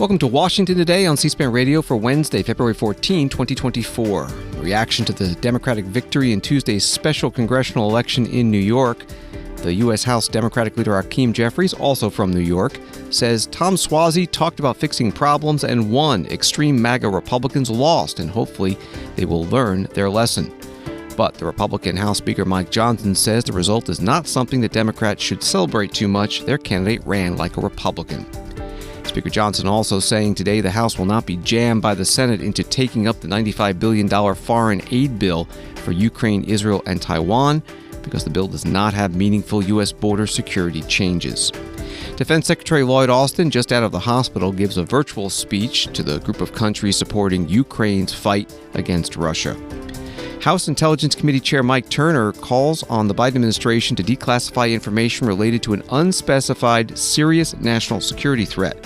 Welcome to Washington Today on C-SPAM Radio for Wednesday, February 14, 2024. A reaction to the Democratic victory in Tuesday's special congressional election in New York. The U.S. House Democratic Leader Hakeem Jeffries, also from New York, says Tom Suozzi talked about fixing problems and won. Extreme MAGA Republicans lost, and hopefully they will learn their lesson. But the Republican House Speaker Mike Johnson says the result is not something that Democrats should celebrate too much. Their candidate ran like a Republican. Speaker Johnson also saying today the House will not be jammed by the Senate into taking up the $95 billion foreign aid bill for Ukraine, Israel, and Taiwan because the bill does not have meaningful U.S. border security changes. Defense Secretary Lloyd Austin, just out of the hospital, gives a virtual speech to the group of countries supporting Ukraine's fight against Russia. House Intelligence Committee Chair Mike Turner calls on the Biden administration to declassify information related to an unspecified serious national security threat.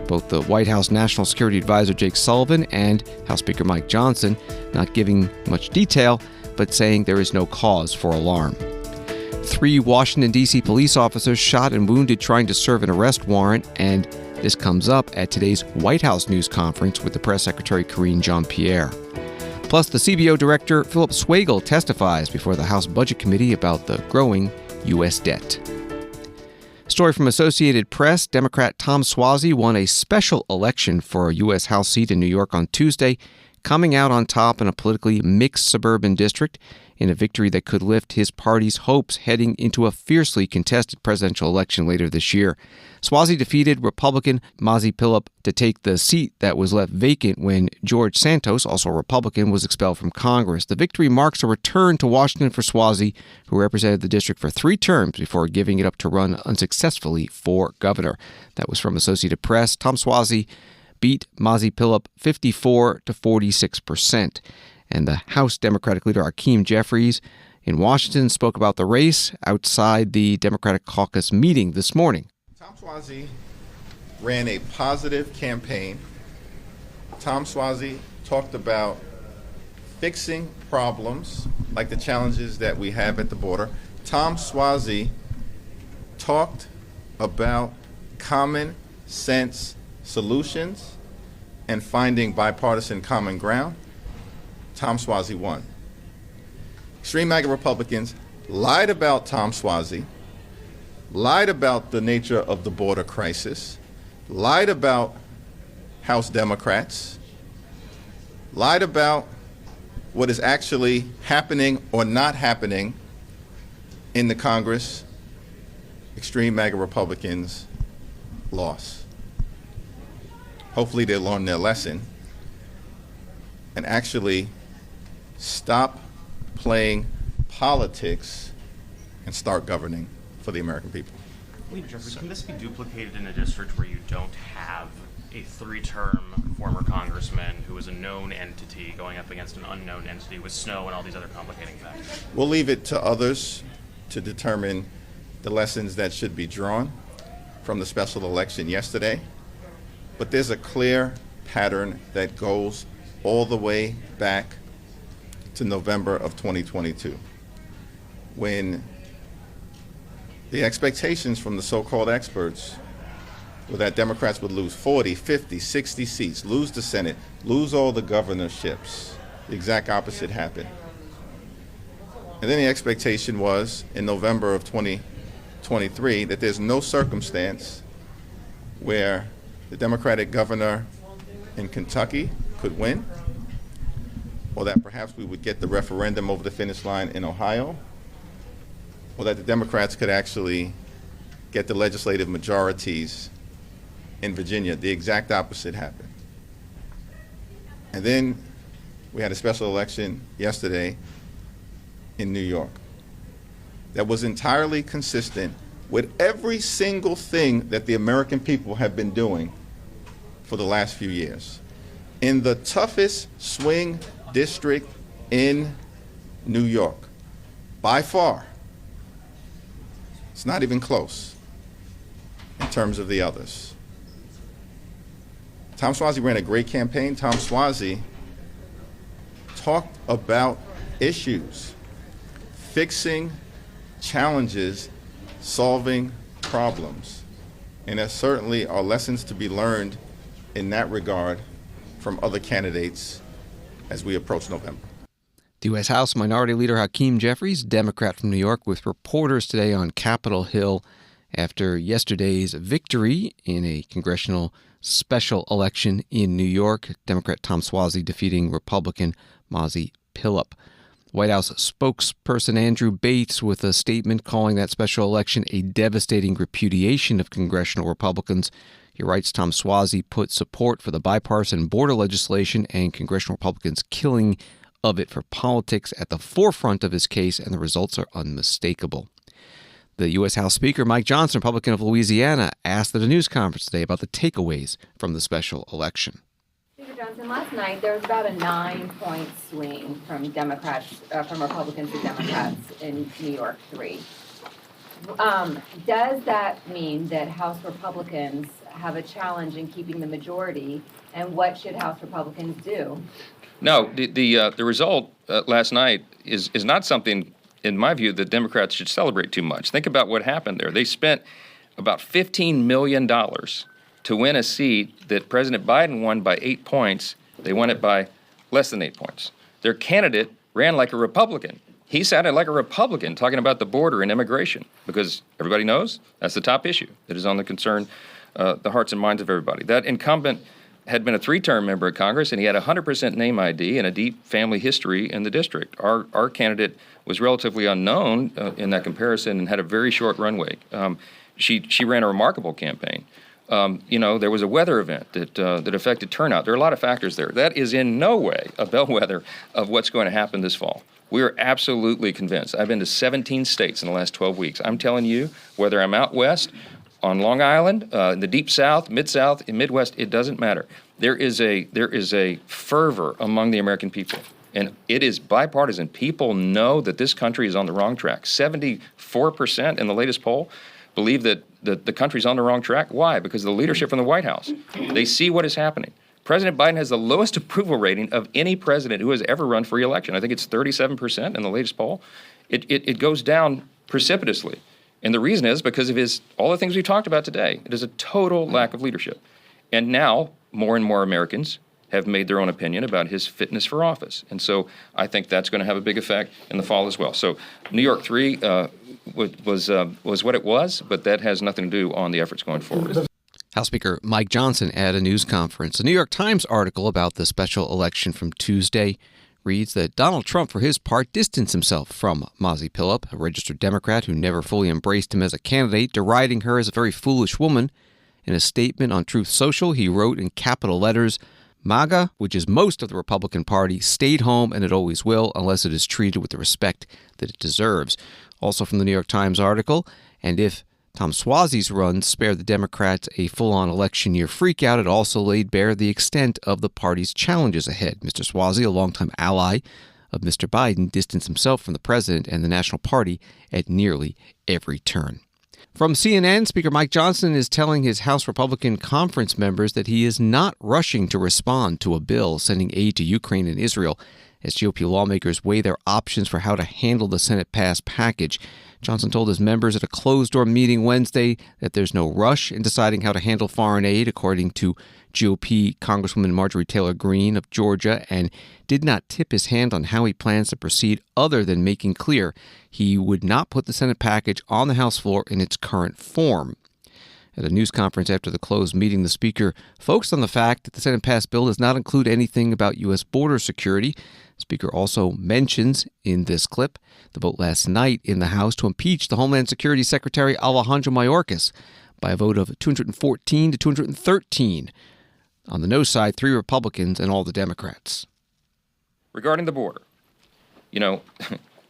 Both the White House National Security Advisor Jake Sullivan and House Speaker Mike Johnson not giving much detail, but saying there is no cause for alarm. 3 Washington, D.C. police officers shot and wounded trying to serve an arrest warrant, and this comes up at today's White House news conference with the Press Secretary Karine Jean-Pierre. Plus, the CBO Director Philip Swagel testifies before the House Budget Committee about the growing U.S. debt. Story from Associated Press, Democrat Tom Suozzi won a special election for a U.S. House seat in New York on Tuesday, coming out on top in a politically mixed suburban district in a victory that could lift his party's hopes heading into a fiercely contested presidential election later this year. Suozzi defeated Republican Mazi Pilip to take the seat that was left vacant when George Santos, also a Republican, was expelled from Congress. The victory marks a return to Washington for Suozzi, who represented the district for 3 terms before giving it up to run unsuccessfully for governor. That was from Associated Press. Tom Suozzi beat Mazi Pilip 54 to 46%. And the House Democratic Leader Hakeem Jeffries in Washington spoke about the race outside the Democratic caucus meeting this morning. Tom Suozzi ran a positive campaign. Tom Suozzi talked about fixing problems like the challenges that we have at the border. Tom Suozzi talked about common sense solutions and finding bipartisan common ground. Tom Suozzi won. Extreme MAGA Republicans lied about Tom Suozzi, lied about the nature of the border crisis, lied about House Democrats, lied about what is actually happening or not happening in the Congress. Extreme MAGA Republicans lost. Hopefully they'll learn their lesson and actually stop playing politics and start governing for the American people. Leader Jeffries, can this be duplicated in a district where you don't have a 3-term former congressman who is a known entity going up against an unknown entity with snow and all these other complicating factors? We'll leave it to others to determine the lessons that should be drawn from the special election yesterday. But there's a clear pattern that goes all the way back to November of 2022, when the expectations from the so-called experts were that Democrats would lose 40, 50, 60 seats, lose the Senate, lose all the governorships. The exact opposite happened. And then the expectation was in November of 2023 that there's no circumstance where the Democratic governor in Kentucky could win, or that perhaps we would get the referendum over the finish line in Ohio, or that the Democrats could actually get the legislative majorities in Virginia. The exact opposite happened. And then we had a special election yesterday in New York that was entirely consistent with every single thing that the American people have been doing for the last few years. In the toughest swing district in New York, by far. It's not even close in terms of the others. Tom Suozzi ran a great campaign. Tom Suozzi talked about issues, fixing challenges, solving problems. And there certainly are lessons to be learned in that regard from other candidates as we approach November. The U.S. House Minority Leader Hakeem Jeffries, Democrat from New York, with reporters today on Capitol Hill after yesterday's victory in a congressional special election in New York. Democrat Tom Suozzi defeating Republican Mazi Pilip. White House spokesperson Andrew Bates with a statement calling that special election a devastating repudiation of congressional Republicans. He writes Tom Suozzi put support for the bipartisan border legislation and congressional Republicans' killing of it for politics at the forefront of his case, and the results are unmistakable. The U.S. House Speaker Mike Johnson, Republican of Louisiana, asked at a news conference today about the takeaways from the special election. Speaker Johnson, last night there was about a 9-point swing from Republicans to Democrats in New York 3. Does that mean that House Republicans have a challenge in keeping the majority, and what should House Republicans do? No, the result last night is not something, in my view, that Democrats should celebrate too much. Think about what happened there. They spent about $15 million to win a seat that President Biden won by 8 points. They won it by less than 8 points. Their candidate ran like a Republican. He sounded like a Republican talking about the border and immigration, because everybody knows that's the top issue that is on the the hearts and minds of everybody. That incumbent had been a 3-term member of Congress, and he had 100% name ID and a deep family history in the district. Our candidate was relatively unknown in that comparison and had a very short runway. She ran a remarkable campaign. There was a weather event that affected turnout. There are a lot of factors there. That is in no way a bellwether of what's going to happen this fall. We are absolutely convinced. I've been to 17 states in the last 12 weeks. I'm telling you, whether I'm out west, on Long Island, in the Deep South, Mid-South, in Midwest, it doesn't matter. There is a fervor among the American people, and it is bipartisan. People know that this country is on the wrong track. 74% in the latest poll believe that the country's on the wrong track. Why? Because of the leadership from the White House. They see what is happening. President Biden has the lowest approval rating of any president who has ever run for re-election. I think it's 37% in the latest poll. It goes down precipitously. And the reason is because of all the things we talked about today. It is a total lack of leadership. And now more and more Americans have made their own opinion about his fitness for office. And so I think that's going to have a big effect in the fall as well. So New York 3 was what it was, but that has nothing to do on the efforts going forward. House Speaker Mike Johnson at a news conference. A New York Times article about the special election from Tuesday reads that Donald Trump, for his part, distanced himself from Mazi Pilip, a registered Democrat who never fully embraced him as a candidate, deriding her as a very foolish woman. In a statement on Truth Social, he wrote in capital letters, MAGA, which is most of the Republican Party, stayed home, and it always will, unless it is treated with the respect that it deserves. Also from the New York Times article, and if Tom Suozzi's run spared the Democrats a full-on election year freakout, it also laid bare the extent of the party's challenges ahead. Mr. Suozzi, a longtime ally of Mr. Biden, distanced himself from the president and the National Party at nearly every turn. From CNN, Speaker Mike Johnson is telling his House Republican conference members that he is not rushing to respond to a bill sending aid to Ukraine and Israel as GOP lawmakers weigh their options for how to handle the Senate-passed package. Johnson told his members at a closed-door meeting Wednesday that there's no rush in deciding how to handle foreign aid, according to GOP Congresswoman Marjorie Taylor Greene of Georgia, and did not tip his hand on how he plans to proceed other than making clear he would not put the Senate package on the House floor in its current form. At a news conference after the closed meeting, the Speaker focused on the fact that the Senate-passed bill does not include anything about U.S. border security. The Speaker also mentions in this clip the vote last night in the House to impeach the Homeland Security Secretary Alejandro Mayorkas by a vote of 214 to 213. On the no side, 3 Republicans and all the Democrats. Regarding the border,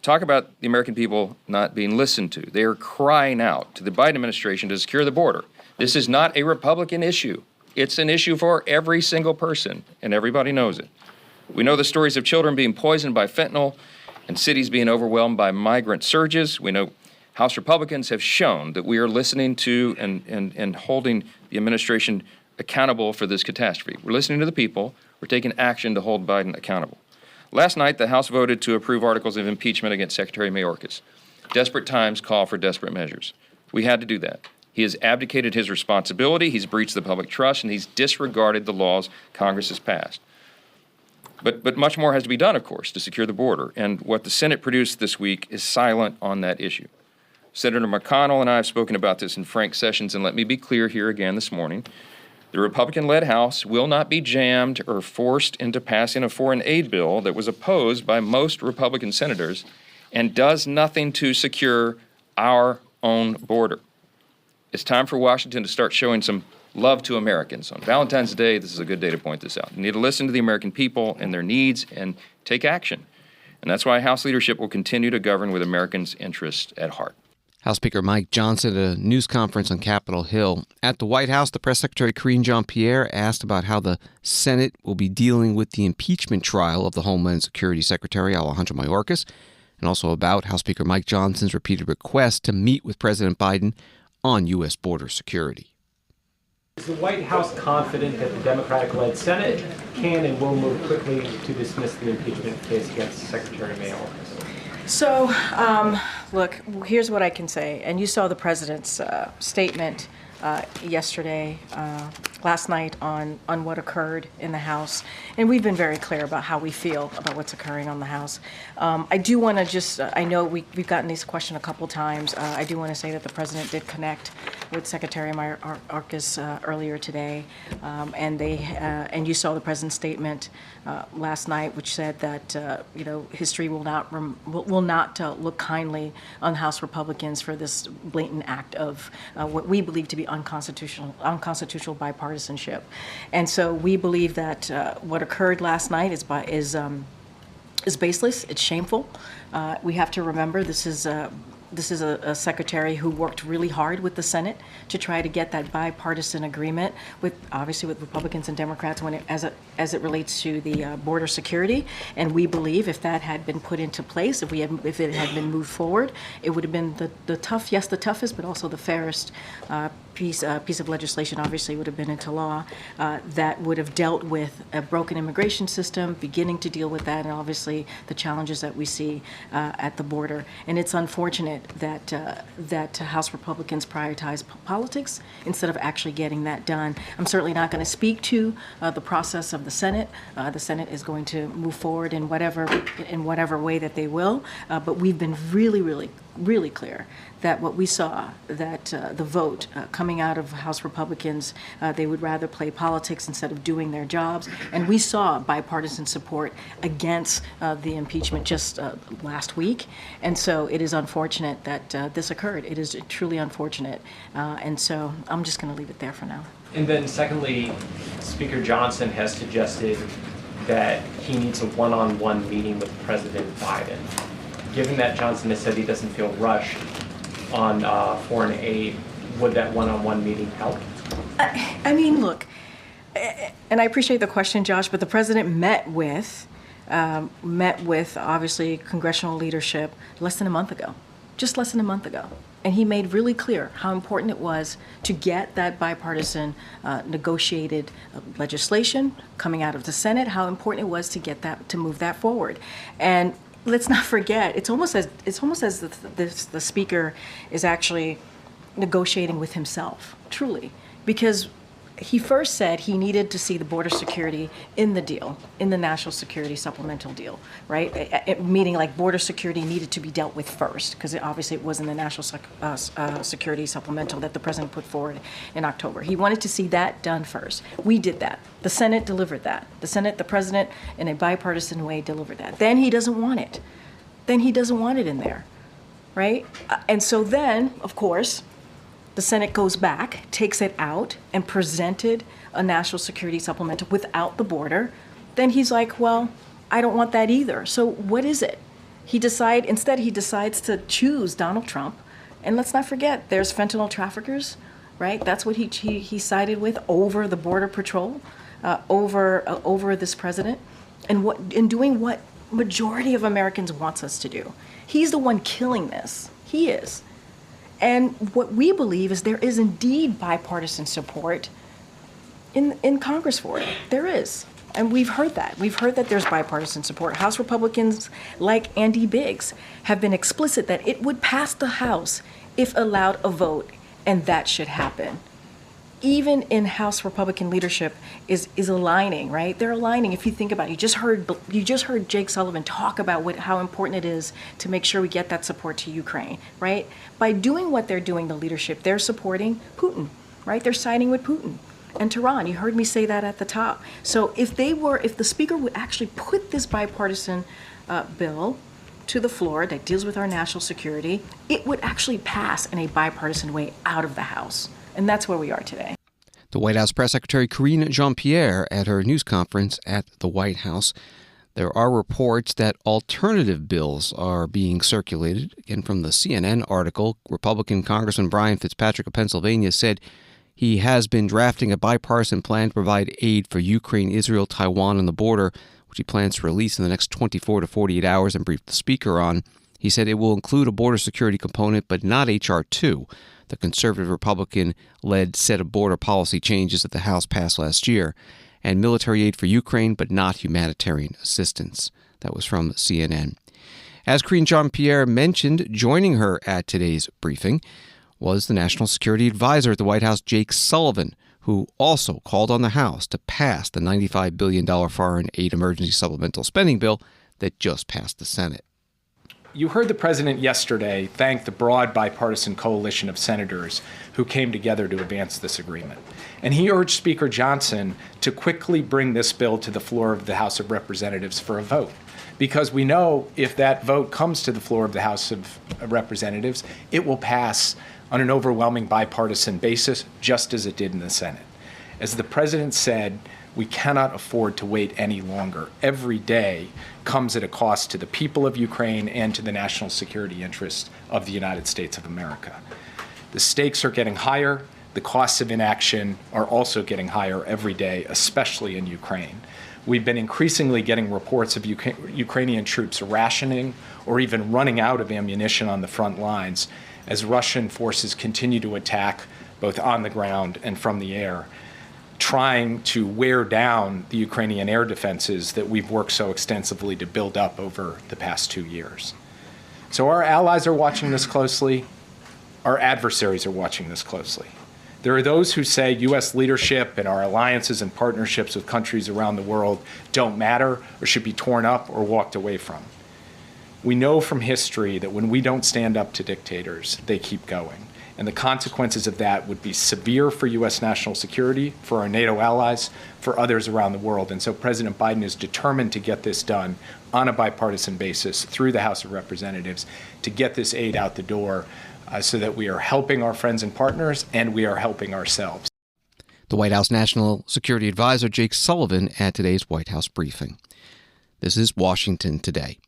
talk about the American people not being listened to. They are crying out to the Biden administration to secure the border. This is not a Republican issue. It's an issue for every single person, and everybody knows it. We know the stories of children being poisoned by fentanyl and cities being overwhelmed by migrant surges. We know House Republicans have shown that we are listening to and holding the administration accountable for this catastrophe. We're listening to the people. We're taking action to hold Biden accountable. Last night, the House voted to approve articles of impeachment against Secretary Mayorkas. Desperate times call for desperate measures. We had to do that. He has abdicated his responsibility, he's breached the public trust, and he's disregarded the laws Congress has passed. But much more has to be done, of course, to secure the border. And what the Senate produced this week is silent on that issue. Senator McConnell and I have spoken about this in frank sessions, and let me be clear here again this morning. The Republican-led House will not be jammed or forced into passing a foreign aid bill that was opposed by most Republican senators and does nothing to secure our own border. It's time for Washington to start showing some love to Americans. On Valentine's Day, this is a good day to point this out. You need to listen to the American people and their needs and take action. And that's why House leadership will continue to govern with Americans' interests at heart. House Speaker Mike Johnson at a news conference on Capitol Hill. At the White House, the Press Secretary Karine Jean-Pierre asked about how the Senate will be dealing with the impeachment trial of the Homeland Security Secretary Alejandro Mayorkas, and also about House Speaker Mike Johnson's repeated request to meet with President Biden on U.S. border security. Is the White House confident that the Democratic-led Senate can and will move quickly to dismiss the impeachment case against Secretary Mayorkas? So, look, here's what I can say. And you saw the president's statement yesterday, last night on what occurred in the House. And we've been very clear about how we feel about what's occurring on the House. I do want to just, I know we've gotten this question a couple times. I do want to say that the president did connect with Secretary Mayorkas earlier today. And you saw the president's statement last night, which said that, history will not look kindly on House Republicans for this blatant act of what we believe to be unconstitutional bipartisanship. And so we believe that what occurred last night is baseless. It's shameful. We have to remember this is a secretary who worked really hard with the Senate to try to get that bipartisan agreement with Republicans and Democrats as it relates to the border security. And we believe if that had been put into place, if it had been moved forward, it would have been the toughest, but also the fairest piece of legislation. Obviously would have been into law that would have dealt with a broken immigration system, beginning to deal with that, and obviously the challenges that we see at the border. And it's unfortunate that House Republicans prioritize politics instead of actually getting that done. I'm certainly not going to speak to the process of the Senate. The Senate is going to move forward in whatever way that they will. But we've been really clear that what we saw, that the vote coming out of House Republicans, they would rather play politics instead of doing their jobs. And we saw bipartisan support against the impeachment just last week. And so it is unfortunate that this occurred. It is truly unfortunate. And so I'm just going to leave it there for now. And then secondly, Speaker Johnson has suggested that he needs a one-on-one meeting with President Biden. Given that Johnson has said he doesn't feel rushed on foreign aid, would that one-on-one meeting help? I mean, look, and I appreciate the question, Josh, but the president met with obviously congressional leadership less than a month ago. And he made really clear how important it was to get that bipartisan negotiated legislation coming out of the Senate, how important it was to get that, to move that forward. And let's not forget, it's almost as the speaker is actually negotiating with himself, truly, because he first said he needed to see the border security in the deal, in the national security supplemental deal, right? Meaning like border security needed to be dealt with first, because obviously it was in the national security supplemental that the president put forward in October. He wanted to see that done first. We did that. The Senate delivered that. The president, in a bipartisan way, delivered that. Then he doesn't want it. In there, right? And so then, of course, the Senate goes back, takes it out, and presented a national security supplemental without the border. Then he's like, well, I don't want that either. So what is it? Instead he decides to choose Donald Trump. And let's not forget, there's fentanyl traffickers, right? That's what he sided with over the Border Patrol, over this president, and doing what majority of Americans wants us to do. He's the one killing this. He is. And what we believe is there is indeed bipartisan support in Congress for it. There is. And we've heard that. We've heard that there's bipartisan support. House Republicans like Andy Biggs have been explicit that it would pass the House if allowed a vote and that should happen. Even in House Republican leadership is aligning, right? They're aligning. If you think about it, you just heard Jake Sullivan talk about how important it is to make sure we get that support to Ukraine, right? By doing what they're doing, the leadership, they're supporting Putin, right? They're siding with Putin and Tehran. You heard me say that at the top. So if the Speaker would actually put this bipartisan bill to the floor that deals with our national security, it would actually pass in a bipartisan way out of the House. And that's where we are today. The White House Press Secretary Karine Jean-Pierre at her news conference at the White House. There are reports that alternative bills are being circulated. Again, from the CNN article, Republican Congressman Brian Fitzpatrick of Pennsylvania said he has been drafting a bipartisan plan to provide aid for Ukraine, Israel, Taiwan, and the border, which he plans to release in the next 24 to 48 hours and brief the Speaker on. He said it will include a border security component, but not H.R. 2. The conservative Republican-led set of border policy changes that the House passed last year, and military aid for Ukraine, but not humanitarian assistance. That was from CNN. As Karine Jean-Pierre mentioned, joining her at today's briefing was the National Security Advisor at the White House, Jake Sullivan, who also called on the House to pass the $95 billion foreign aid emergency supplemental spending bill that just passed the Senate. You heard the president yesterday thank the broad bipartisan coalition of senators who came together to advance this agreement. And he urged Speaker Johnson to quickly bring this bill to the floor of the House of Representatives for a vote. Because we know if that vote comes to the floor of the House of Representatives, it will pass on an overwhelming bipartisan basis, just as it did in the Senate. As the president said, we cannot afford to wait any longer. Every day comes at a cost to the people of Ukraine and to the national security interests of the United States of America. The stakes are getting higher. The costs of inaction are also getting higher every day, especially in Ukraine. We've been increasingly getting reports of Ukrainian troops rationing or even running out of ammunition on the front lines as Russian forces continue to attack both on the ground and from the air, trying to wear down the Ukrainian air defenses that we've worked so extensively to build up over the past 2 years. So our allies are watching this closely. Our adversaries are watching this closely. There are those who say U.S. leadership and our alliances and partnerships with countries around the world don't matter or should be torn up or walked away from. We know from history that when we don't stand up to dictators, they keep going. And the consequences of that would be severe for U.S. national security, for our NATO allies, for others around the world. And so President Biden is determined to get this done on a bipartisan basis through the House of Representatives to get this aid out the door so that we are helping our friends and partners and we are helping ourselves. The White House National Security Advisor Jake Sullivan at today's White House briefing. This is Washington Today.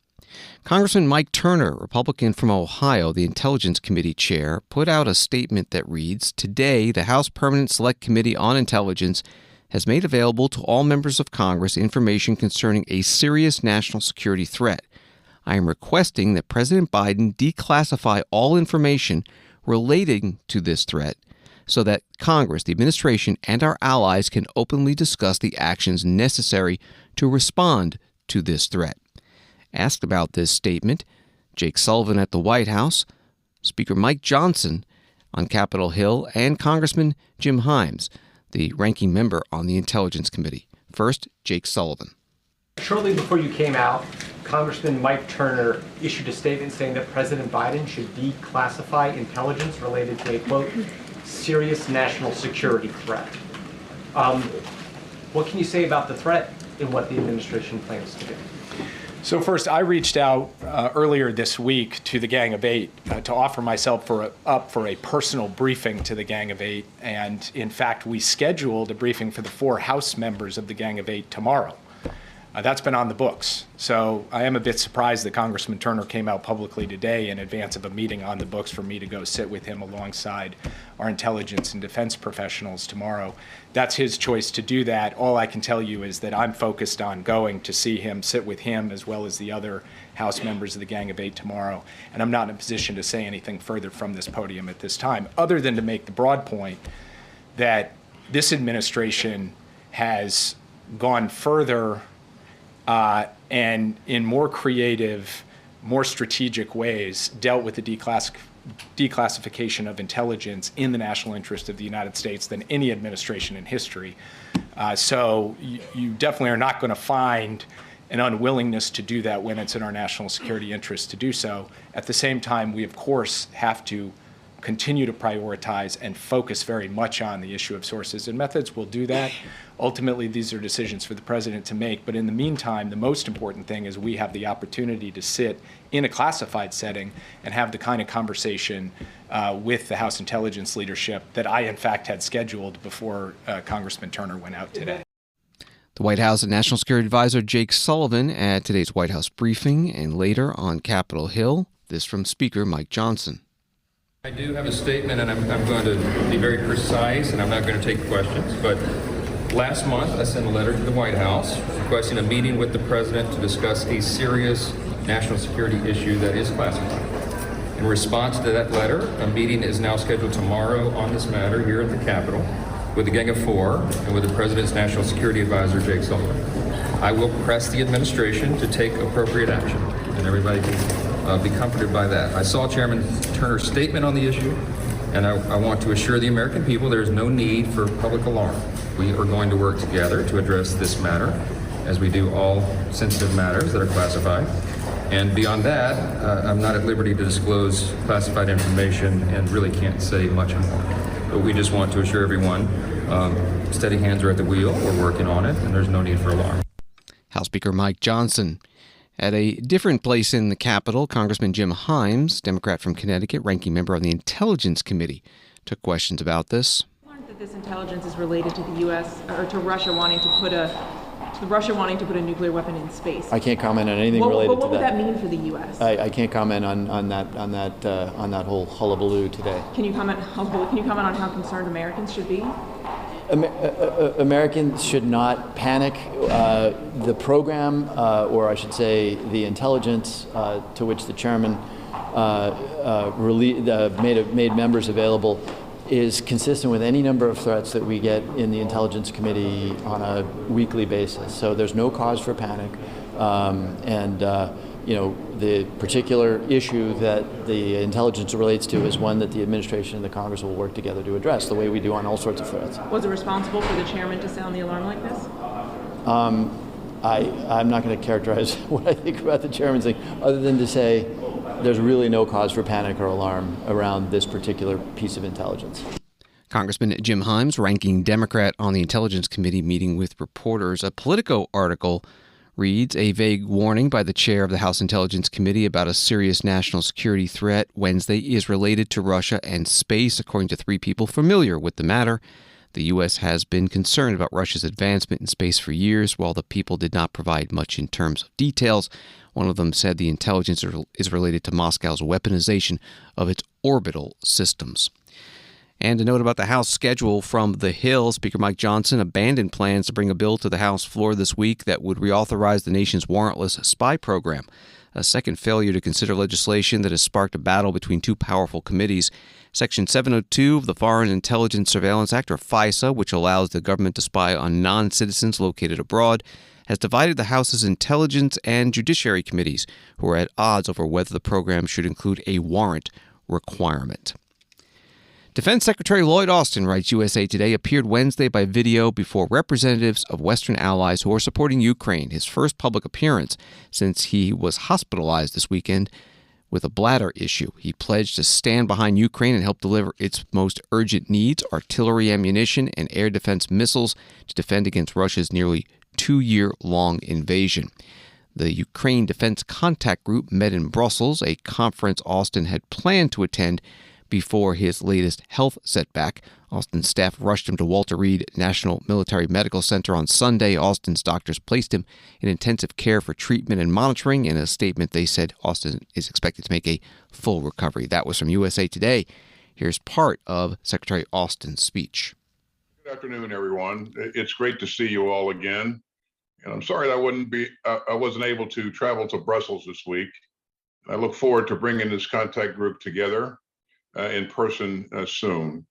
Congressman Mike Turner, Republican from Ohio, the Intelligence Committee chair, put out a statement that reads, "Today, the House Permanent Select Committee on Intelligence has made available to all members of Congress information concerning a serious national security threat. I am requesting that President Biden declassify all information relating to this threat so that Congress, the administration, and our allies can openly discuss the actions necessary to respond to this threat." Asked about this statement, Jake Sullivan at the White House, Speaker Mike Johnson on Capitol Hill, and Congressman Jim Himes, the ranking member on the Intelligence Committee. First, Jake Sullivan. Shortly before you came out, Congressman Mike Turner issued a statement saying that President Biden should declassify intelligence related to a, quote, serious national security threat. What can you say about the threat and what the administration plans to do? So first, I reached out earlier this week to the Gang of Eight to offer myself up for a personal briefing to the Gang of Eight. And in fact, we scheduled a briefing for the 4 House members of the Gang of Eight tomorrow. That's been on the books. So I am a bit surprised that Congressman Turner came out publicly today in advance of a meeting on the books for me to go sit with him alongside our intelligence and defense professionals tomorrow. That's his choice to do that. All I can tell you is that I'm focused on going to see him, sit with him, as well as the other House members of the Gang of Eight tomorrow. And I'm not in a position to say anything further from this podium at this time, other than to make the broad point that this administration has gone further and in more creative, more strategic ways dealt with the declassification of intelligence in the national interest of the United States than any administration in history. So you definitely are not going to find an unwillingness to do that when it's in our national security interest to do so. At the same time, we, of course, have to continue to prioritize and focus very much on the issue of sources and methods. We'll do that. Ultimately, these are decisions for the president to make. But in the meantime, the most important thing is we have the opportunity to sit in a classified setting and have the kind of conversation with the House intelligence leadership that I, in fact, had scheduled before Congressman Turner went out today. The White House National Security Advisor Jake Sullivan at today's White House briefing, and later on Capitol Hill, this from Speaker Mike Johnson. I do have a statement, and I'm going to be very precise, and I'm not going to take questions, but last month I sent a letter to the White House requesting a meeting with the President to discuss a serious national security issue that is classified. In response to that letter, a meeting is now scheduled tomorrow on this matter here at the Capitol with a gang of 4 and with the President's National Security Advisor, Jake Sullivan. I will press the administration to take appropriate action, and everybody can be comforted by that. I saw Chairman Turner's statement on the issue, and I want to assure the American people there is no need for public alarm. We are going to work together to address this matter, as we do all sensitive matters that are classified. And beyond that, I'm not at liberty to disclose classified information and really can't say much more. But we just want to assure everyone, steady hands are at the wheel, we're working on it, and there's no need for alarm. House Speaker Mike Johnson. At a different place in the Capitol, Congressman Jim Himes, Democrat from Connecticut, ranking member on the Intelligence Committee, took questions about this. I learned that this intelligence is related to the U.S. or to Russia wanting to put a nuclear weapon in space. I can't comment on anything related to that. What would that mean for the U.S.? I can't comment on that whole hullabaloo today. Can you comment on how concerned Americans should be? Americans should not panic. The program, or I should say the intelligence to which the chairman made members available, is consistent with any number of threats that we get in the Intelligence Committee on a weekly basis. So there's no cause for panic. The particular issue that the intelligence relates to is one that the administration and the Congress will work together to address, the way we do on all sorts of threats. Was it responsible for the chairman to sound the alarm like this? I'm not going to characterize what I think about the chairman's thing, other than to say there's really no cause for panic or alarm around this particular piece of intelligence. Congressman Jim Himes, ranking Democrat on the Intelligence Committee, meeting with reporters. A Politico article reads, a vague warning by the chair of the House Intelligence Committee about a serious national security threat Wednesday is related to Russia and space, according to 3 people familiar with the matter. The U.S. has been concerned about Russia's advancement in space for years, while the people did not provide much in terms of details. One of them said the intelligence is related to Moscow's weaponization of its orbital systems. And a note about the House schedule from the Hill. Speaker Mike Johnson abandoned plans to bring a bill to the House floor this week that would reauthorize the nation's warrantless spy program, a second failure to consider legislation that has sparked a battle between 2 powerful committees. Section 702 of the Foreign Intelligence Surveillance Act, or FISA, which allows the government to spy on non-citizens located abroad, has divided the House's Intelligence and Judiciary committees, who are at odds over whether the program should include a warrant requirement. Defense Secretary Lloyd Austin, writes USA Today, appeared Wednesday by video before representatives of Western allies who are supporting Ukraine, his first public appearance since he was hospitalized this weekend with a bladder issue. He pledged to stand behind Ukraine and help deliver its most urgent needs, artillery ammunition and air defense missiles, to defend against Russia's nearly 2-year-long invasion. The Ukraine Defense Contact Group met in Brussels, a conference Austin had planned to attend before his latest health setback. Austin's staff rushed him to Walter Reed National Military Medical Center on Sunday. Austin's doctors placed him in intensive care for treatment and monitoring. In a statement, they said Austin is expected to make a full recovery. That was from USA Today. Here's part of Secretary Austin's speech. Good afternoon, everyone. It's great to see you all again. And I'm sorry I wasn't able to travel to Brussels this week. I look forward to bringing this contact group together in person soon.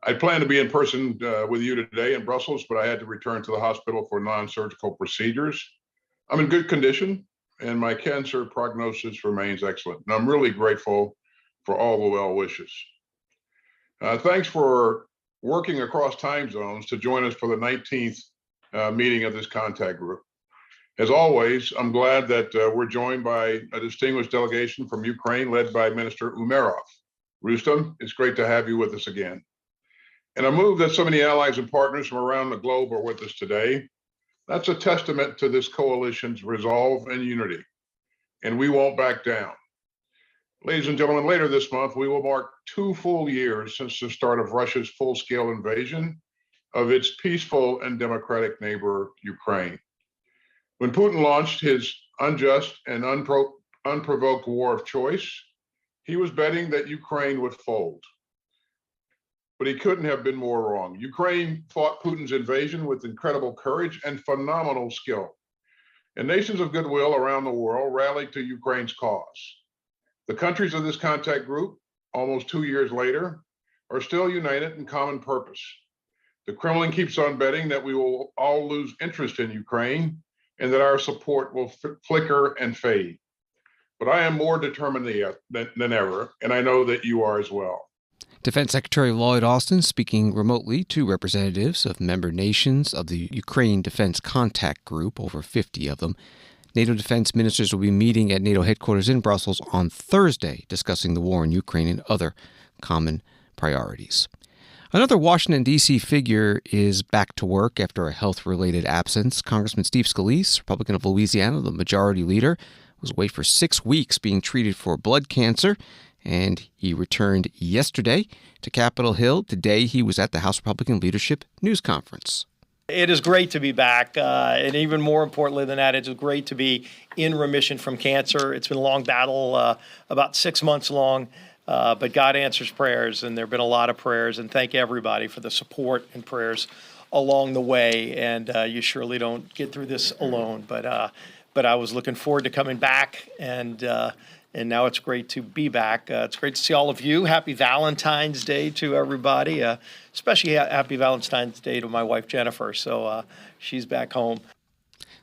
I plan to be in person with you today in Brussels, but I had to return to the hospital for non-surgical procedures. I'm in good condition, and my cancer prognosis remains excellent. And I'm really grateful for all the well wishes. Thanks for working across time zones to join us for the 19th meeting of this contact group. As always, I'm glad that we're joined by a distinguished delegation from Ukraine led by Minister Umerov. Rustam, it's great to have you with us again. And I move that so many allies and partners from around the globe are with us today. That's a testament to this coalition's resolve and unity, and we won't back down. Ladies and gentlemen, later this month, we will mark 2 full years since the start of Russia's full-scale invasion of its peaceful and democratic neighbor, Ukraine. When Putin launched his unjust and unprovoked war of choice, he was betting that Ukraine would fold. But he couldn't have been more wrong. Ukraine fought Putin's invasion with incredible courage and phenomenal skill. And nations of goodwill around the world rallied to Ukraine's cause. The countries of this contact group, almost 2 years later, are still united in common purpose. The Kremlin keeps on betting that we will all lose interest in Ukraine and that our support will flicker and fade. But I am more determined than ever, and I know that you are as well. Defense Secretary Lloyd Austin speaking remotely to representatives of member nations of the Ukraine Defense Contact Group, over 50 of them. NATO defense ministers will be meeting at NATO headquarters in Brussels on Thursday, discussing the war in Ukraine and other common priorities. Another Washington, D.C. figure is back to work after a health-related absence. Congressman Steve Scalise, Republican of Louisiana, the majority leader, was away for 6 weeks being treated for blood cancer, and he returned yesterday to Capitol Hill. Today, he was at the House Republican Leadership News Conference. It is great to be back, and even more importantly than that, it's great to be in remission from cancer. It's been a long battle, about 6 months long. But God answers prayers, and there have been a lot of prayers, and thank everybody for the support and prayers along the way. And you surely don't get through this alone. But I was looking forward to coming back, and now it's great to be back. It's great to see all of you. Happy Valentine's Day to everybody, especially happy Valentine's Day to my wife, Jennifer. So she's back home.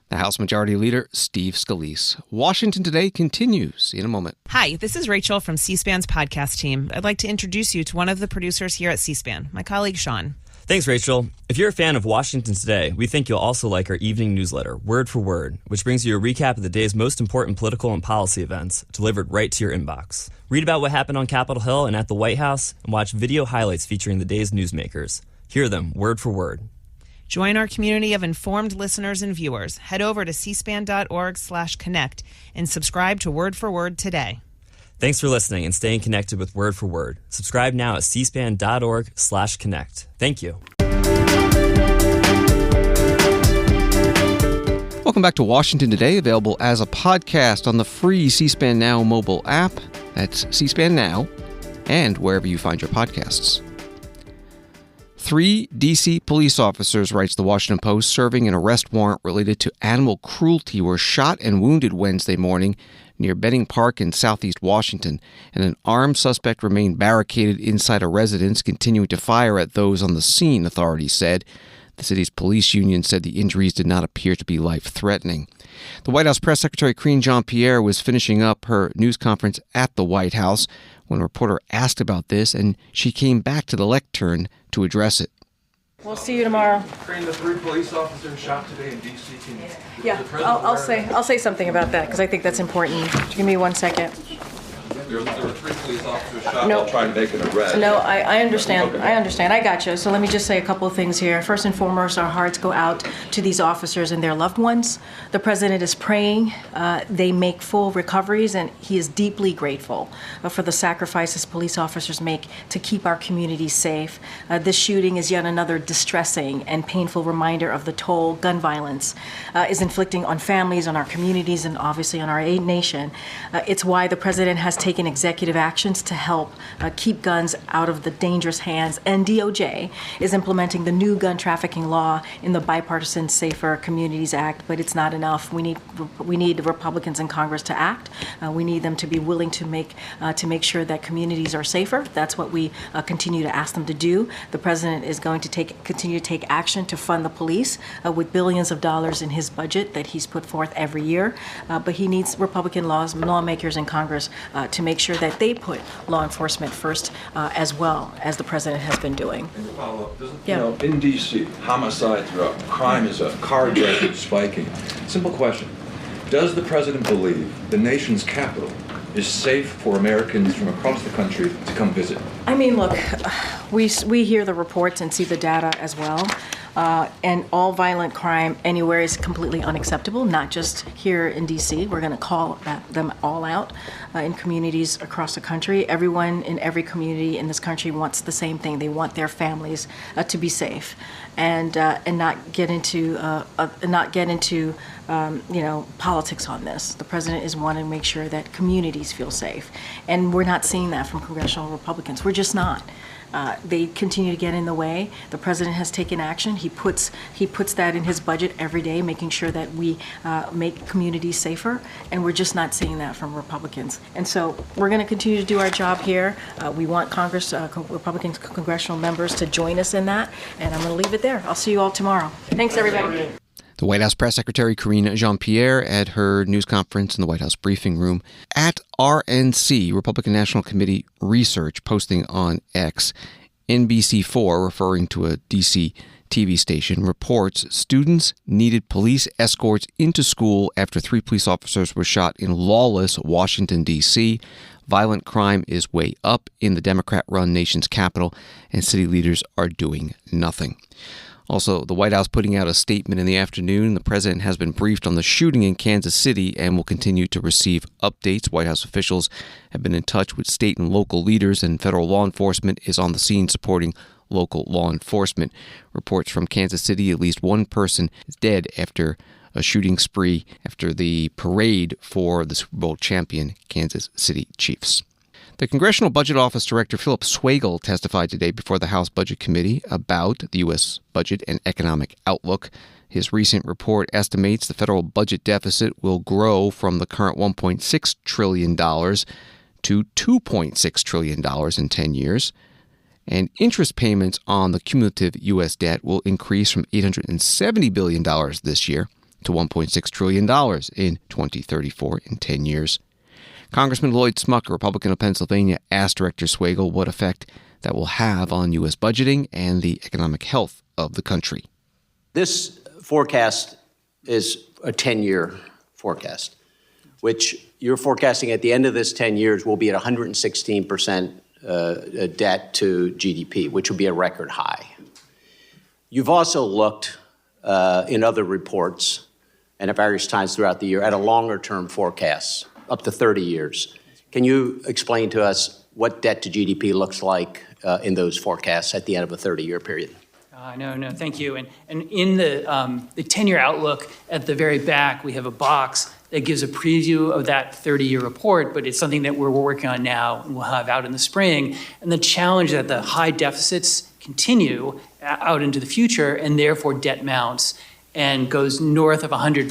The House Majority Leader, Steve Scalise. Washington Today continues in a moment. Hi, this is Rachel from C-SPAN's podcast team. I'd like to introduce you to one of the producers here at C-SPAN, my colleague Sean. Thanks, Rachel. If you're a fan of Washington Today, we think you'll also like our evening newsletter, Word for Word, which brings you a recap of the day's most important political and policy events delivered right to your inbox. Read about what happened on Capitol Hill and at the White House, and watch video highlights featuring the day's newsmakers. Hear them word for word. Join our community of informed listeners and viewers. Head over to cspan.org/connect and subscribe to Word for Word today. Thanks for listening and staying connected with Word for Word. Subscribe now at cspan.org/connect. Thank you. Welcome back to Washington Today, available as a podcast on the free C-SPAN Now mobile app. That's C-SPAN Now, and wherever you find your podcasts. 3 D.C. police officers, writes the Washington Post, serving an arrest warrant related to animal cruelty, were shot and wounded Wednesday morning near Benning Park in southeast Washington, and an armed suspect remained barricaded inside a residence, continuing to fire at those on the scene, authorities said. The city's police union said the injuries did not appear to be life-threatening. The White House Press Secretary Karine Jean-Pierre was finishing up her news conference at the White House when a reporter asked about this, and she came back to the lectern to address it. We'll see you tomorrow. Karine, the 3 police officers shot today in D.C. Yeah, I'll say something about that because I think that's important. Give me 1 second. There were 3 police officers shot No. while trying to make an arrest. No, I understand. Okay. I understand. I got you. So let me just say a couple of things here. First and foremost, our hearts go out to these officers and their loved ones. The president is praying they make full recoveries, and he is deeply grateful for the sacrifices police officers make to keep our communities safe. This shooting is yet another distressing and painful reminder of the toll gun violence is inflicting on families, on our communities, and obviously on our nation. It's why the president has taken executive actions to help keep guns out of the dangerous hands, and DOJ is implementing the new gun trafficking law in the Bipartisan Safer Communities Act, but it's not enough. We need the Republicans in Congress to act. We need them to be willing to make sure that communities are safer. That's what we continue to ask them to do. The president is going to continue to take action to fund the police with billions of dollars in his budget that he's put forth every year, but he needs Republican lawmakers in Congress to make sure that they put law enforcement first as well as the president has been doing. And to follow up, Yeah. in D.C., homicides are up, crime is up, carjacking spiking. Simple question. Does the president believe the nation's capital is safe for Americans from across the country to come visit? I mean, look, we hear the reports and see the data as well. And all violent crime anywhere is completely unacceptable, not just here in D.C. We're going to call them all out in communities across the country. Everyone in every community in this country wants the same thing. They want their families to be safe and not get into politics on this. The president is wanting to make sure that communities feel safe, and we're not seeing that from congressional Republicans. We're just not. They continue to get in the way. The president has taken action. He puts that in his budget every day, making sure that we make communities safer, and we're just not seeing that from Republicans. And so we're going to continue to do our job here. We want Republican congressional members to join us in that, and I'm going to leave it there. I'll see you all tomorrow. Thanks, everybody. The White House Press Secretary Karine Jean-Pierre at her news conference in the White House briefing room. At RNC, Republican National Committee Research, posting on X, NBC4, referring to a D.C. TV station, reports students needed police escorts into school after 3 police officers were shot in lawless Washington, D.C. Violent crime is way up in the Democrat-run nation's capital, and city leaders are doing nothing. Also, the White House putting out a statement in the afternoon. The president has been briefed on the shooting in Kansas City and will continue to receive updates. White House officials have been in touch with state and local leaders, and federal law enforcement is on the scene supporting local law enforcement. Reports from Kansas City, at least one person is dead after a shooting spree after the parade for the Super Bowl champion Kansas City Chiefs. The Congressional Budget Office Director Philip Swagel testified today before the House Budget Committee about the U.S. budget and economic outlook. His recent report estimates the federal budget deficit will grow from the current $1.6 trillion to $2.6 trillion in 10 years. And interest payments on the cumulative U.S. debt will increase from $870 billion this year to $1.6 trillion in 2034 in 10 years. Congressman Lloyd Smucker, Republican of Pennsylvania, asked Director Swagel what effect that will have on U.S. budgeting and the economic health of the country. This forecast is a 10-year forecast, which you're forecasting at the end of this 10 years will be at 116% debt to GDP, which will be a record high. You've also looked in other reports and at various times throughout the year at a longer-term forecast, up to 30 years. Can you explain to us what debt to GDP looks like in those forecasts at the end of a 30-year period? No, thank you. And in the 10-year outlook at the very back, we have a box that gives a preview of that 30-year report, but it's something that we're working on now and we'll have out in the spring. And the challenge that the high deficits continue out into the future, and therefore debt mounts and goes north of 150%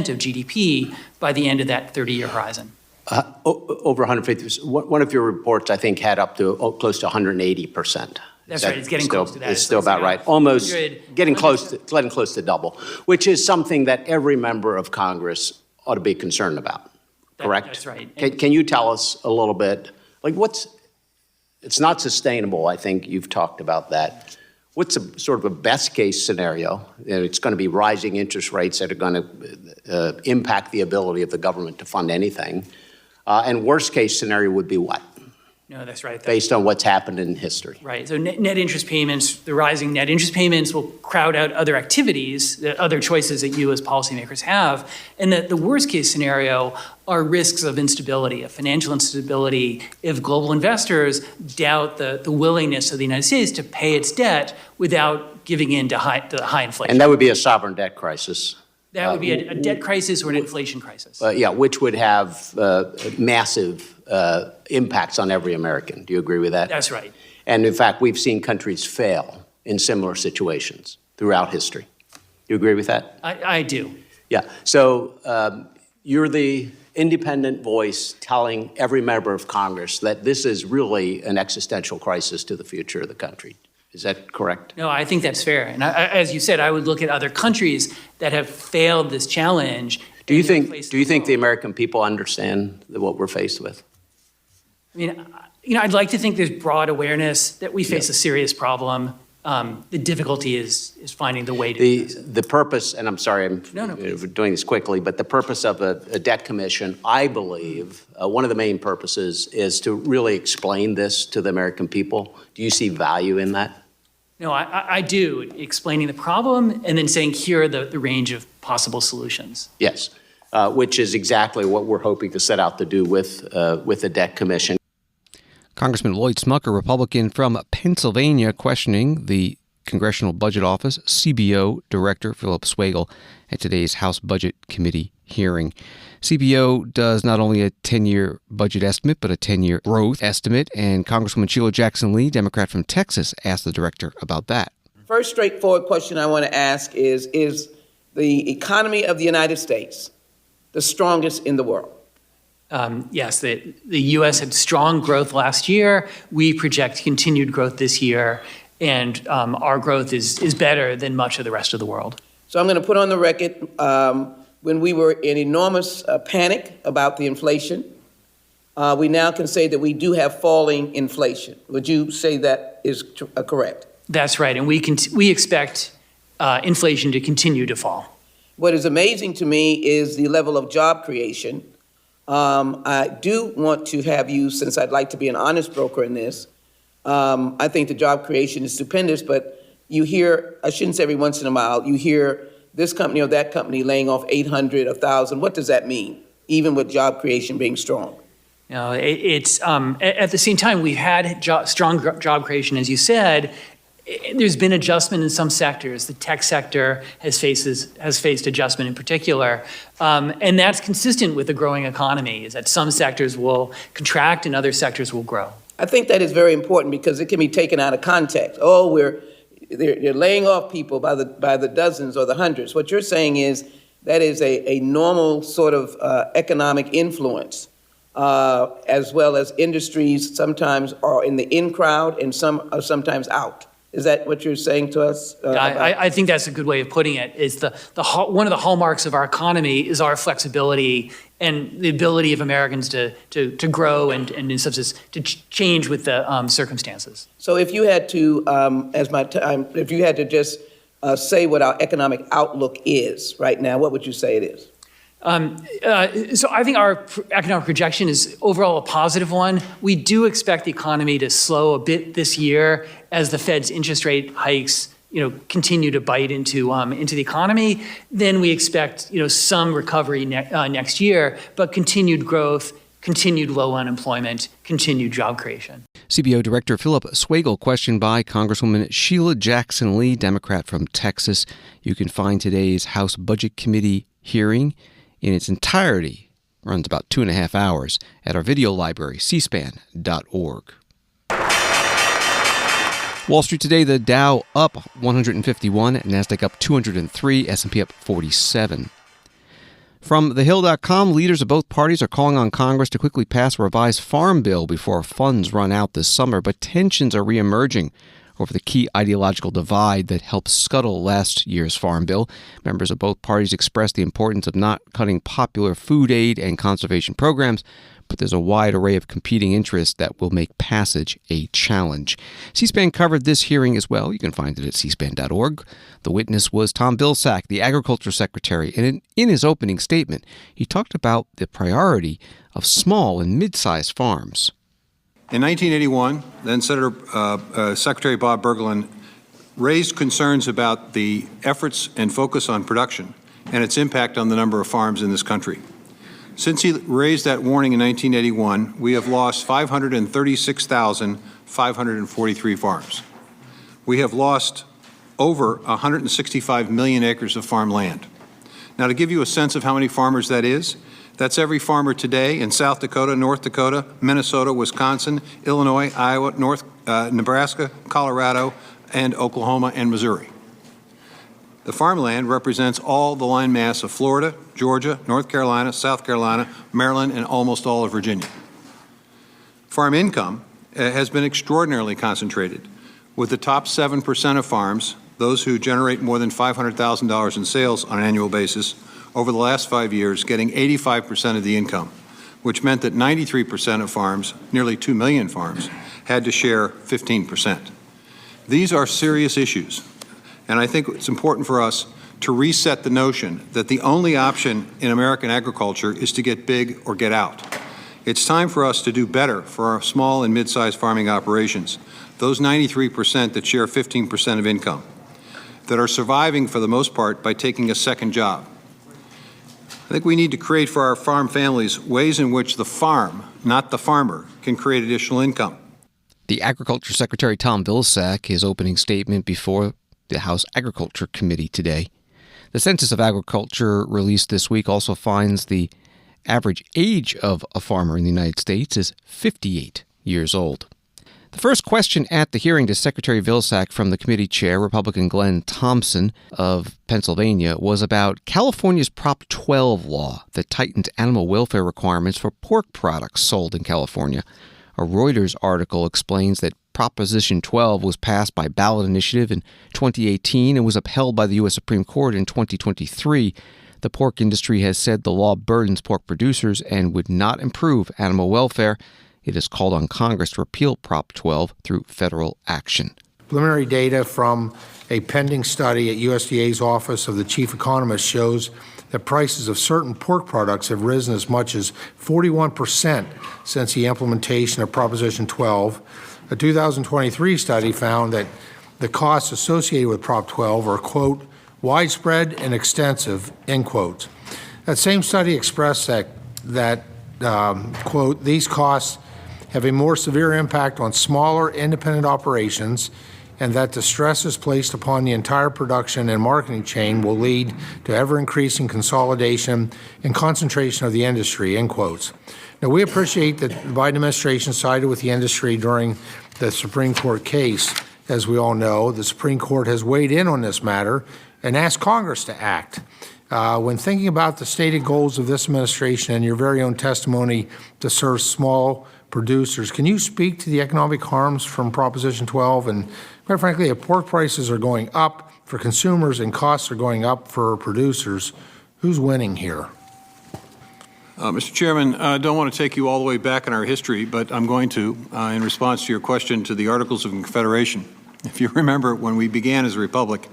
of GDP by the end of that 30-year horizon. Over 150%. One of your reports, I think, had up to close to 180%. That's right. It's getting close to that. It's still about right. Almost getting close to double, which is something that every member of Congress ought to be concerned about. Correct? That's right. Can you tell us a little bit, like it's not sustainable, I think you've talked about that. What's a sort of a best case scenario? It's going to be rising interest rates that are going to impact the ability of the government to fund anything. And worst case scenario would be what? No, that's right. Based on what's happened in history. Right. So net interest payments, the rising net interest payments will crowd out other activities, the other choices that you as policymakers have. And the worst case scenario are risks of instability, of financial instability, if global investors doubt the willingness of the United States to pay its debt without giving in to high inflation. And that would be a sovereign debt crisis. That would be a debt crisis or an inflation crisis. Which would have massive impacts on every American. Do you agree with that? That's right. And in fact, we've seen countries fail in similar situations throughout history. You agree with that? I do. Yeah. So you're the independent voice telling every member of Congress that this is really an existential crisis to the future of the country. Is that correct? No, I think that's fair. And as you said, I would look at other countries that have failed this challenge. Do you think the American people understand what we're faced with? I mean, I'd like to think there's broad awareness that we face a serious problem. The difficulty is finding the way to do this. The purpose, and I'm sorry, I'm doing this quickly, but the purpose of a debt commission, I believe, one of the main purposes is to really explain this to the American people. Do you see value in that? No, I do, explaining the problem and then saying here are the range of possible solutions. Yes, which is exactly what we're hoping to set out to do with the debt commission. Congressman Lloyd Smucker, Republican from Pennsylvania, questioning the Congressional Budget Office CBO Director Philip Swagel at today's House Budget Committee hearing. CBO does not only a 10-year budget estimate, but a 10-year growth estimate, and Congresswoman Sheila Jackson Lee, Democrat from Texas, asked the director about that. First straightforward question I want to ask is the economy of the United States the strongest in the world? Yes, the U.S. had strong growth last year. We project continued growth this year, and our growth is better than much of the rest of the world. So I'm going to put on the record when we were in enormous panic about the inflation, we now can say that we do have falling inflation. Would you say that is correct? That's right, and we expect inflation to continue to fall. What is amazing to me is the level of job creation. I do want to have you, since I'd like to be an honest broker in this, I think the job creation is stupendous, but you hear, I shouldn't say every once in a while, you hear this company or that company laying off 800, 1,000. What does that mean, even with job creation being strong? You know, it's at the same time, we've had strong job creation, as you said. There's been adjustment in some sectors. The tech sector has faced adjustment in particular. And that's consistent with the growing economy, is that some sectors will contract and other sectors will grow. I think that is very important because it can be taken out of context. Oh, they're laying off people by the dozens or the hundreds. What you're saying is that is a normal sort of economic influence, as well as industries sometimes are in the in crowd and some are sometimes out. Is that what you're saying to us? I think that's a good way of putting it. Is one of the hallmarks of our economy is our flexibility and the ability of Americans to grow and in substance to change with the circumstances. So if you had to, if you had to just say what our economic outlook is right now, what would you say it is? So I think our economic projection is overall a positive one. We do expect the economy to slow a bit this year as the Fed's interest rate hikes, continue to bite into the economy. Then we expect, some recovery next year, but continued growth, continued low unemployment, continued job creation. CBO Director Philip Swagel, questioned by Congresswoman Sheila Jackson Lee, Democrat from Texas. You can find today's House Budget Committee hearing in its entirety, runs about 2.5 hours, at our video library, cspan.org. Wall Street today, the Dow up 151, NASDAQ up 203, S&P up 47. From thehill.com, leaders of both parties are calling on Congress to quickly pass a revised farm bill before funds run out this summer, but tensions are reemerging over the key ideological divide that helped scuttle last year's farm bill. Members of both parties expressed the importance of not cutting popular food aid and conservation programs, but there's a wide array of competing interests that will make passage a challenge. C-SPAN covered this hearing as well. You can find it at cspan.org. The witness was Tom Vilsack, the Agriculture Secretary, and in his opening statement, he talked about the priority of small and mid-sized farms. In 1981, then Secretary Bob Bergland raised concerns about the efforts and focus on production and its impact on the number of farms in this country. Since he raised that warning in 1981, we have lost 536,543 farms. We have lost over 165 million acres of farmland. Now, to give you a sense of how many farmers that is, that's every farmer today in South Dakota, North Dakota, Minnesota, Wisconsin, Illinois, Iowa, Nebraska, Colorado, and Oklahoma and Missouri. The farmland represents all the land mass of Florida, Georgia, North Carolina, South Carolina, Maryland, and almost all of Virginia. Farm income has been extraordinarily concentrated, with the top 7% of farms, those who generate more than $500,000 in sales on an annual basis, over the last 5 years, getting 85% of the income. which meant that 93% of farms, nearly 2 million farms, had to share 15%. These are serious issues, and I think it's important for us to reset the notion that the only option in American agriculture is to get big or get out. It's time for us to do better for our small and mid-sized farming operations, those 93% that share 15% of income, that are surviving for the most part by taking a second job. I think we need to create for our farm families ways in which the farm, not the farmer, can create additional income. The Agriculture Secretary Tom Vilsack, his opening statement before the House Agriculture Committee today. The Census of Agriculture released this week also finds the average age of a farmer in the United States is 58 years old. The first question at the hearing to Secretary Vilsack from the committee chair, Republican Glenn Thompson of Pennsylvania, was about California's Prop 12 law that tightens animal welfare requirements for pork products sold in California. A Reuters article explains that Proposition 12 was passed by ballot initiative in 2018 and was upheld by the U.S. Supreme Court in 2023. The pork industry has said the law burdens pork producers and would not improve animal welfare. It has called on Congress to repeal Prop 12 through federal action. Preliminary data from a pending study at USDA's Office of the Chief Economist shows that prices of certain pork products have risen as much as 41% since the implementation of Proposition 12. A 2023 study found that the costs associated with Prop 12 are, quote, widespread and extensive, end quote. That same study expressed that quote, these costs have a more severe impact on smaller independent operations, and that the stresses placed upon the entire production and marketing chain will lead to ever-increasing consolidation and concentration of the industry, end quotes. Now, we appreciate that the Biden administration sided with the industry during the Supreme Court case. As we all know, the Supreme Court has weighed in on this matter and asked Congress to act. When thinking about the stated goals of this administration and your very own testimony to serve small producers, can you speak to the economic harms from Proposition 12? And quite frankly, if pork prices are going up for consumers and costs are going up for producers, who's winning here? Mr. Chairman, I don't want to take you all the way back in our history, but I'm going to, in response to your question to the Articles of Confederation. If you remember, when we began as a republic,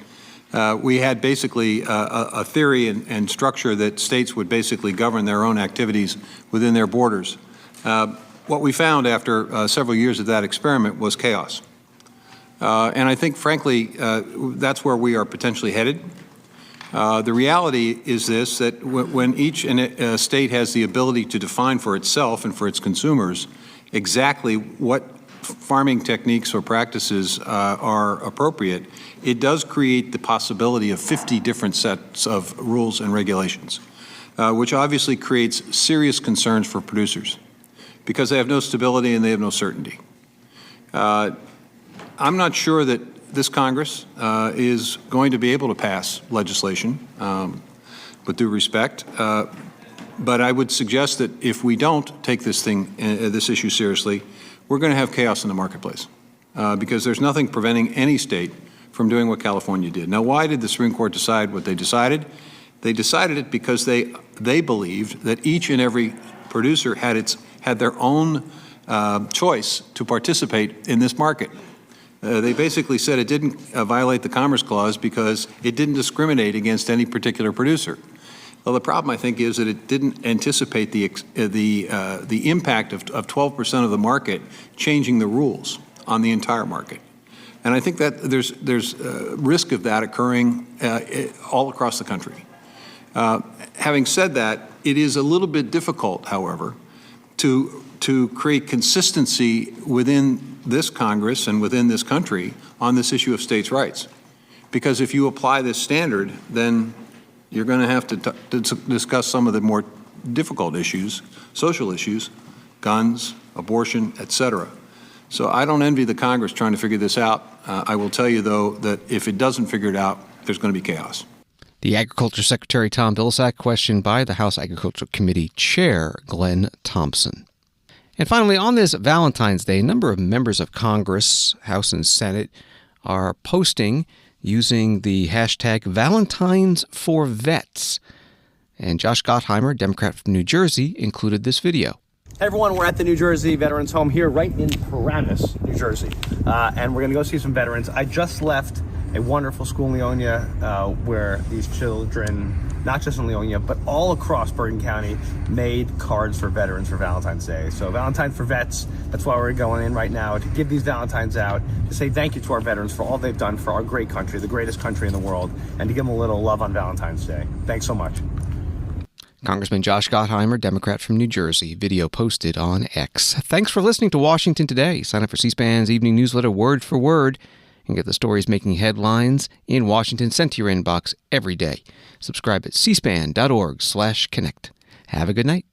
we had basically a theory and structure that states would basically govern their own activities within their borders. What we found after several years of that experiment was chaos. And I think, frankly, that's where we are potentially headed. The reality is this, that when each state has the ability to define for itself and for its consumers exactly what farming techniques or practices are appropriate, it does create the possibility of 50 different sets of rules and regulations, which obviously creates serious concerns for producers because they have no stability and they have no certainty. I'm not sure that this Congress is going to be able to pass legislation, with due respect, but I would suggest that if we don't take this issue seriously, we're going to have chaos in the marketplace because there's nothing preventing any state from doing what California did. Now, why did the Supreme Court decide what they decided? They decided it because they believed that each and every producer had their own choice to participate in this market. They basically said it didn't violate the Commerce Clause because it didn't discriminate against any particular producer. Well, the problem, I think, is that it didn't anticipate the impact of 12% of the market changing the rules on the entire market. And I think that there's risk of that occurring all across the country. Having said that, it is a little bit difficult, however, to create consistency within this Congress and within this country on this issue of states' rights. Because if you apply this standard, then you're going to have to discuss some of the more difficult issues, social issues, guns, abortion, etc. So I don't envy the Congress trying to figure this out. I will tell you, though, that if it doesn't figure it out, there's going to be chaos. The Agriculture Secretary Tom Vilsack, questioned by the House Agriculture Committee Chair Glenn Thompson. And finally, on this Valentine's Day, a number of members of Congress, House and Senate, are posting using the hashtag Valentines for Vets. And Josh Gottheimer, Democrat from New Jersey, included this video. Hey everyone, we're at the New Jersey Veterans Home here right in Paramus, New Jersey. And we're gonna go see some veterans. I just left a wonderful school in Leonia where these children, not just in Leonia, but all across Bergen County, made cards for veterans for Valentine's Day. So Valentines for Vets, that's why we're going in right now, to give these Valentines out, to say thank you to our veterans for all they've done for our great country, the greatest country in the world, and to give them a little love on Valentine's Day. Thanks so much. Congressman Josh Gottheimer, Democrat from New Jersey. Video posted on X. Thanks for listening to Washington Today. Sign up for C-SPAN's evening newsletter, Word for Word, and get the stories making headlines in Washington sent to your inbox every day. Subscribe at cspan.org/connect. Have a good night.